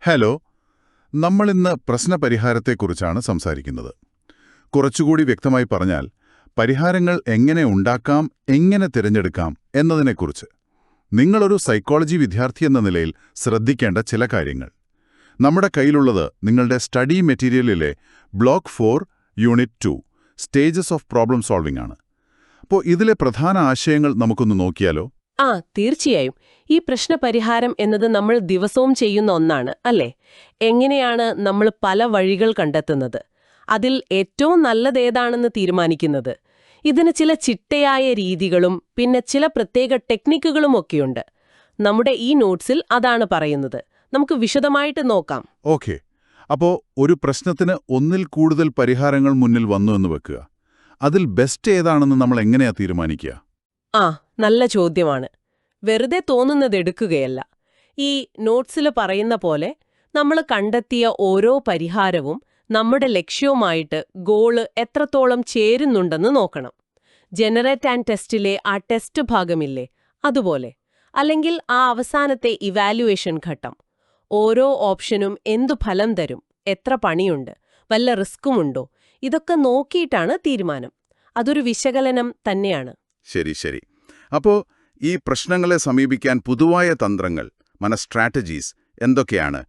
Hello, നമ്മളിന്ന് പ്രശ്നപരിഹാരത്തെക്കുറിച്ചാണ് സംസാരിക്കുന്നത്. കുറച്ചുകൂടി വ്യക്തമായി പറഞ്ഞാൽ, പരിഹാരങ്ങൾ എങ്ങനെ ഉണ്ടാക്കാം, എങ്ങനെ തിരഞ്ഞെടുക്കാം എന്നതിനെക്കുറിച്ച്. നിങ്ങളൊരു സൈക്കോളജി വിദ്യാർത്ഥി എന്ന നിലയിൽ ശ്രദ്ധിക്കേണ്ട ചില കാര്യങ്ങൾ. നമ്മുടെ കയ്യിലുള്ളത് നിങ്ങളുടെ സ്റ്റഡി മെറ്റീരിയലിലെ block 4 unit 2 stages of problem solving ആണ്. അപ്പോൾ ഇതിലെ പ്രധാന ആശയങ്ങൾ നമുക്കൊന്ന് നോക്കിയാലോ? തീർച്ചയായും. ഈ പ്രശ്നപരിഹാരം എന്നത് നമ്മൾ ദിവസവും ചെയ്യുന്ന ഒന്നാണ്, അല്ലേ? എങ്ങനെയാണ് നമ്മൾ പല വഴികൾ കണ്ടെത്തുന്നത്? അതിൽ ഏറ്റവും നല്ലതേതാണെന്ന് തീരുമാനിക്കുന്നത്? ഇതിന് ചില ചിട്ടയായ രീതികളും പിന്നെ ചില പ്രത്യേക ടെക്നിക്കുകളും ഒക്കെയുണ്ട്. നമ്മുടെ ഈ നോട്ട്സിൽ അതാണ് പറയുന്നത്. നമുക്ക് വിശദമായിട്ട് നോക്കാം. ഓക്കെ. അപ്പോൾ ഒരു പ്രശ്നത്തിന് ഒന്നിൽ കൂടുതൽ പരിഹാരങ്ങൾ മുന്നിൽ വന്നു എന്ന് വെക്കുക. അതിൽ ബെസ്റ്റ് ഏതാണെന്ന് നമ്മൾ എങ്ങനെയാ തീരുമാനിക്കുക? നല്ല ചോദ്യമാണ്. വെറുതെ തോന്നുന്നത് എടുക്കുകയല്ല. ഈ നോട്ട്സിൽ പറയുന്ന പോലെ നമ്മൾ കണ്ടെത്തിയ ഓരോ പരിഹാരവും നമ്മുടെ ലക്ഷ്യവുമായിട്ട് ഗോള് എത്രത്തോളം ചേരുന്നുണ്ടെന്ന് നോക്കണം. ജനറേറ്റ് ആൻഡ് ടെസ്റ്റിലെ ആ ടെസ്റ്റ് ഭാഗമില്ലേ, അതുപോലെ. അല്ലെങ്കിൽ ആ അവസാനത്തെ ഇവാലുവേഷൻ ഘട്ടം. ഓരോ ഓപ്ഷനും എന്തു ഫലം തരും, എത്ര പണിയുണ്ട്, വല്ല റിസ്ക്കുമുണ്ടോ, ഇതൊക്കെ നോക്കിയിട്ടാണ് തീരുമാനം. അതൊരു വിശകലനം തന്നെയാണ്. ശരി. അപ്പോൾ ഈ പ്രശ്നങ്ങളെ സമീപിക്കാൻ പൊതുവായ തന്ത്രങ്ങൾ, സ്ട്രാറ്റജീസ് എന്തൊക്കെയാണ്?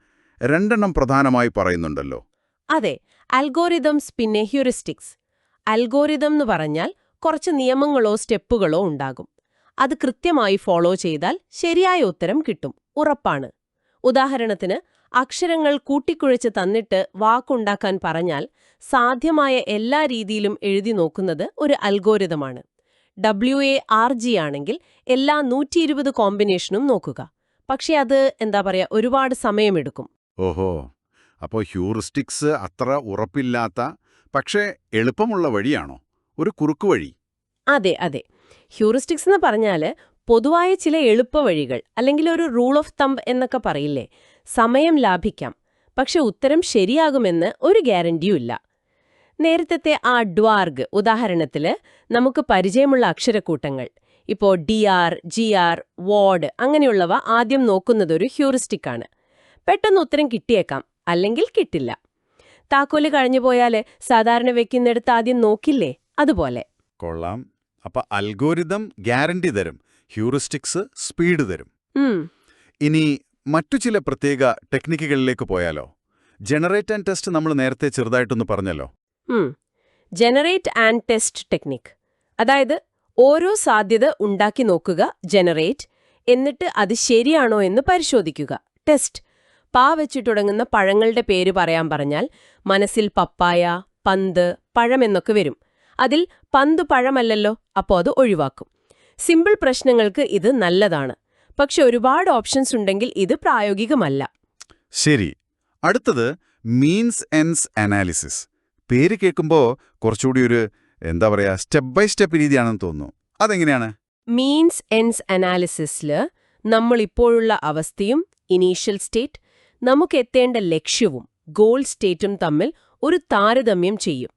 2 പ്രധാനമായി പറയുന്നുണ്ടല്ലോ. അതെ, അൽഗോരിതംസ് പിന്നെ ഹ്യൂറിസ്റ്റിക്സ്. അൽഗോരിതം എന്ന് പറഞ്ഞാൽ കുറച്ച് നിയമങ്ങളോ സ്റ്റെപ്പുകളോ ഉണ്ടാകും. അത് കൃത്യമായി ഫോളോ ചെയ്താൽ ശരിയായ ഉത്തരം കിട്ടും, ഉറപ്പാണ്. ഉദാഹരണത്തിന്, അക്ഷരങ്ങൾ കൂട്ടിക്കുഴച്ച് തന്നിട്ട് വാക്കുണ്ടാക്കാൻ പറഞ്ഞാൽ സാധ്യമായ എല്ലാ രീതിയിലും എഴുതി നോക്കുന്നത് ഒരു അൽഗോരിതമാണ്. WARG ആണെങ്കിൽ എല്ലാ 120 കോമ്പിനേഷനും നോക്കുക. പക്ഷെ അത് ഒരുപാട് സമയമെടുക്കും. ഓഹോ, അപ്പോൾ ഹ്യൂറിസ്റ്റിക്സ് അത്ര ഉറപ്പില്ലാത്ത പക്ഷേ എളുപ്പമുള്ള വഴിയാണോ? ഒരു കുറുക്കുവഴി? അതെ. ഹ്യൂറിസ്റ്റിക്സ് എന്ന് പറഞ്ഞാൽ പൊതുവായ ചില എളുപ്പവഴികൾ, അല്ലെങ്കിൽ ഒരു റൂൾ ഓഫ് തമ്പ് എന്നൊക്കെ പറയില്ലേ. സമയം ലാഭിക്കാം, പക്ഷെ ഉത്തരം ശരിയാകുമെന്ന് ഒരു ഗ്യാരണ്ടിയുമില്ല. നേരത്തെ ആ ഡ്വാർഗ് ഉദാഹരണത്തിൽ നമുക്ക് പരിചയമുള്ള അക്ഷരക്കൂട്ടങ്ങൾ, ഇപ്പോൾ DR, GR, WORD അങ്ങനെയുള്ളവ ആദ്യം നോക്കുന്നതൊരു ഹ്യൂറിസ്റ്റിക്കാണ്. പെട്ടെന്ന് ഉത്തരം കിട്ടിയേക്കാം, അല്ലെങ്കിൽ കിട്ടില്ല. താക്കോല് കഴിഞ്ഞു പോയാൽ സാധാരണ വെക്കുന്നിടത്ത് ആദ്യം നോക്കില്ലേ, അതുപോലെ. കൊള്ളാം. അപ്പൊ അൽഗോരിതം ഗ്യാരണ്ടി തരും, ഹ്യൂറിസ്റ്റിക്സ് സ്പീഡ് തരും. ഇനി മറ്റു ചില പ്രത്യേക ടെക്നിക്കുകളിലേക്ക് പോയാലോ? ജനറേറ്റ് ആൻഡ് ടെസ്റ്റ് നമ്മൾ നേരത്തെ ചെറുതായിട്ടൊന്ന് പറഞ്ഞല്ലോ. Generate and test technique. അതായത് ഓരോ സാധ്യത ഉണ്ടാക്കി നോക്കുക, ജനറേറ്റ്, എന്നിട്ട് അത് ശരിയാണോ എന്ന് പരിശോധിക്കുക, ടെസ്റ്റ്. വെച്ച് തുടങ്ങുന്ന പഴങ്ങളുടെ പേര് പറയാൻ പറഞ്ഞാൽ മനസ്സിൽ പപ്പായ, പന്ത്, പഴം എന്നൊക്കെ വരും. അതിൽ പന്ത് പഴമല്ലല്ലോ, അപ്പോൾ അത് ഒഴിവാക്കും. സിമ്പിൾ പ്രശ്നങ്ങൾക്ക് ഇത് നല്ലതാണ്. പക്ഷെ ഒരുപാട് ഓപ്ഷൻസ് ഉണ്ടെങ്കിൽ ഇത് പ്രായോഗികമല്ല. ശരി. അടുത്തത് മീൻസ് എൻഡ്സ് അനാലിസിസ്. പേര് കേൾക്കുമ്പോൾ കുറച്ചുകൂടി ഒരു സ്റ്റെപ്പ് ബൈ സ്റ്റെപ്പ് രീതിയാണെന്ന് തോന്നുന്നു. അതെങ്ങനെയാണ്? മീൻസ് എൻഡ്സ് അനാലിസിസിൽ നമ്മളിപ്പോഴുള്ള അവസ്ഥയും ഇനീഷ്യൽ സ്റ്റേറ്റ്, നമുക്ക് എത്തേണ്ട ലക്ഷ്യവും ഗോൾ സ്റ്റേറ്റും തമ്മിൽ ഒരു താരതമ്യം ചെയ്യും.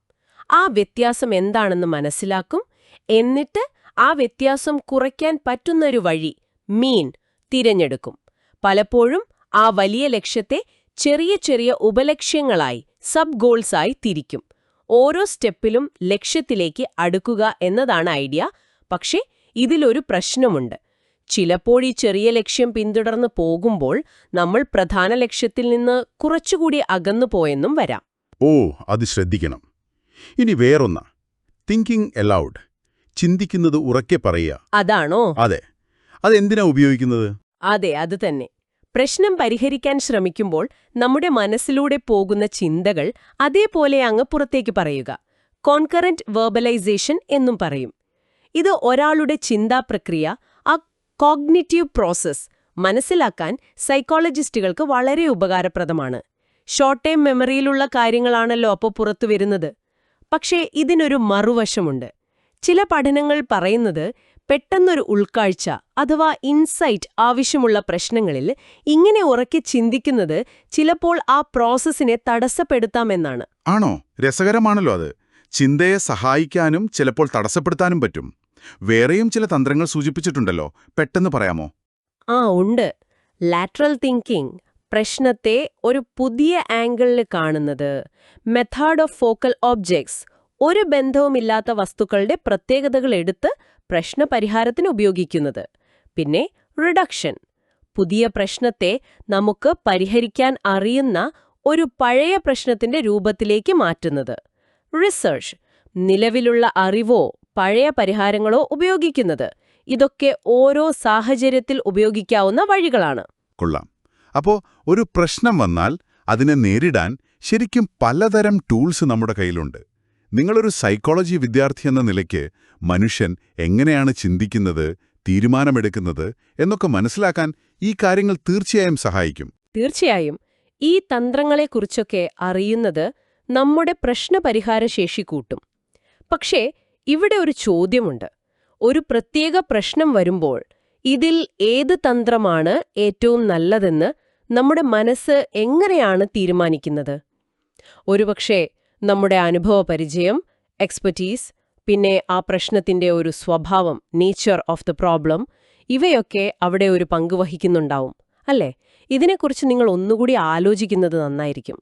ആ വ്യത്യാസം എന്താണെന്ന് മനസ്സിലാക്കും. എന്നിട്ട് ആ വ്യത്യാസം കുറയ്ക്കാൻ പറ്റുന്നൊരു വഴി, മീൻ, തിരഞ്ഞെടുക്കും. പലപ്പോഴും ആ വലിയ ലക്ഷ്യത്തെ ചെറിയ ചെറിയ ഉപലക്ഷ്യങ്ങളായി, സബ് ഗോൾസായി തിരിക്കും. ഓരോ സ്റ്റെപ്പിലും ലക്ഷ്യത്തിലേക്ക് അടുക്കുക എന്നതാണ് ഐഡിയ. പക്ഷേ ഇതിലൊരു പ്രശ്നമുണ്ട്. ചിലപ്പോൾ ഈ ചെറിയ ലക്ഷ്യം പിന്തുടർന്ന് പോകുമ്പോൾ നമ്മൾ പ്രധാന ലക്ഷ്യത്തിൽ നിന്ന് കുറച്ചുകൂടി അകന്നു പോയെന്നും വരാം. അത് ശ്രദ്ധിക്കണം. ഇനി വേറൊന്ന്, തിങ്കിങ് എലൗഡ്, ചിന്തിക്കുന്നത് ഉറക്കെ പറയുക. അതാണോ? അതെ. അതെന്തിനാ ഉപയോഗിക്കുന്നത്? അതെ, അത് തന്നെ. പ്രശ്നം പരിഹരിക്കാൻ ശ്രമിക്കുമ്പോൾ നമ്മുടെ മനസ്സിലൂടെ പോകുന്ന ചിന്തകൾ അതേപോലെ അങ്ങ് പുറത്തേക്ക് പറയുക. കോൺകറന്റ് വെർബലൈസേഷൻ എന്നും പറയും. ഇത് ഒരാളുടെ ചിന്താപ്രക്രിയ, ആ കോഗ്നിറ്റീവ് പ്രോസസ് മനസ്സിലാക്കാൻ സൈക്കോളജിസ്റ്റുകൾക്ക് വളരെ ഉപകാരപ്രദമാണ്. ഷോർട്ട് ടൈം മെമ്മറിയിലുള്ള കാര്യങ്ങളാണല്ലോ അപ്പോൾ പുറത്തു വരുന്നത്. പക്ഷേ ഇതിനൊരു മറുവശമുണ്ട്. ചില പഠനങ്ങൾ പറയുന്നത് പെട്ടെന്നൊരു ഉൾക്കാഴ്ച അഥവാ ഇൻസൈറ്റ് ആവശ്യമുള്ള പ്രശ്നങ്ങളിൽ ഇങ്ങനെ ഉറക്കെ ചിന്തിക്കുന്നത് ചിലപ്പോൾ ആ പ്രോസസ്സിനെ തടസ്സപ്പെടുത്താമെന്നാണ്. ആണോ? രസകരമാണല്ലോ അത്. ചിന്തയെ സഹായിക്കാനും ചിലപ്പോൾ തടസ്സപ്പെടുത്താനും പറ്റും. വേറെയും ചില തന്ത്രങ്ങൾ സൂചിപ്പിച്ചിട്ടുണ്ടല്ലോ, പെട്ടെന്ന് പറയാമോ? ഉണ്ട്. ലാറ്ററൽ തിങ്കിങ്, പ്രശ്നത്തെ ഒരു പുതിയ ആംഗിളിൽ കാണുന്നത്, മെത്തേഡ് ഓഫ് ഫോക്കൽ ഒബ്ജക്ട്സ്, ഒരു ബന്ധവുമില്ലാത്ത വസ്തുക്കളുടെ പ്രത്യേകതകൾ എടുത്ത് പ്രശ്നപരിഹാരത്തിന് ഉപയോഗിക്കുന്നത്. പിന്നെ റിഡക്ഷൻ, പുതിയ പ്രശ്നത്തെ നമുക്ക് പരിഹരിക്കാൻ അറിയുന്ന ഒരു പഴയ പ്രശ്നത്തിന്റെ രൂപത്തിലേക്ക് മാറ്റുന്നത്. റിസർച്ച്, നിലവിലുള്ള അറിവോ പഴയ പരിഹാരങ്ങളോ ഉപയോഗിക്കുന്നത്. ഇതൊക്കെ ഓരോ സാഹചര്യത്തിൽ ഉപയോഗിക്കാവുന്ന വഴികളാണ്. കൊള്ളാം. അപ്പോ ഒരു പ്രശ്നം വന്നാൽ അതിനെ നേരിടാൻ ശരിക്കും പലതരം ടൂൾസ് നമ്മുടെ കയ്യിലുണ്ട്. നിങ്ങളൊരു സൈക്കോളജി വിദ്യാർത്ഥി എന്ന നിലയ്ക്ക് മനുഷ്യൻ എങ്ങനെയാണ് ചിന്തിക്കുന്നത്, തീരുമാനമെടുക്കുന്നത് എന്നൊക്കെ മനസ്സിലാക്കാൻ ഈ കാര്യങ്ങൾ തീർച്ചയായും സഹായിക്കും. തീർച്ചയായും ഈ തന്ത്രങ്ങളെക്കുറിച്ചൊക്കെ അറിയുന്നത് നമ്മുടെ പ്രശ്നപരിഹാര ശേഷി കൂട്ടും. പക്ഷേ ഇവിടെ ഒരു ചോദ്യമുണ്ട്. ഒരു പ്രത്യേക പ്രശ്നം വരുമ്പോൾ ഇതിൽ ഏത് തന്ത്രമാണ് ഏറ്റവും നല്ലതെന്ന് നമ്മുടെ മനസ്സ് എങ്ങനെയാണ് തീരുമാനിക്കുന്നത്? ഒരുപക്ഷേ നമ്മുടെ അനുഭവപരിചയം, എക്സ്പെർട്ടീസ്, പിന്നെ ആ പ്രശ്നത്തിന്റെ ഒരു സ്വഭാവം, നേച്ചർ ഓഫ് ദ പ്രോബ്ലം, ഇവയൊക്കെ അവിടെ ഒരു പങ്ക് വഹിക്കുന്നുണ്ടാവും അല്ലേ? ഇതിനെക്കുറിച്ച് നിങ്ങൾ ഒന്നുകൂടി ആലോചിക്കുന്നത് നന്നായിരിക്കും.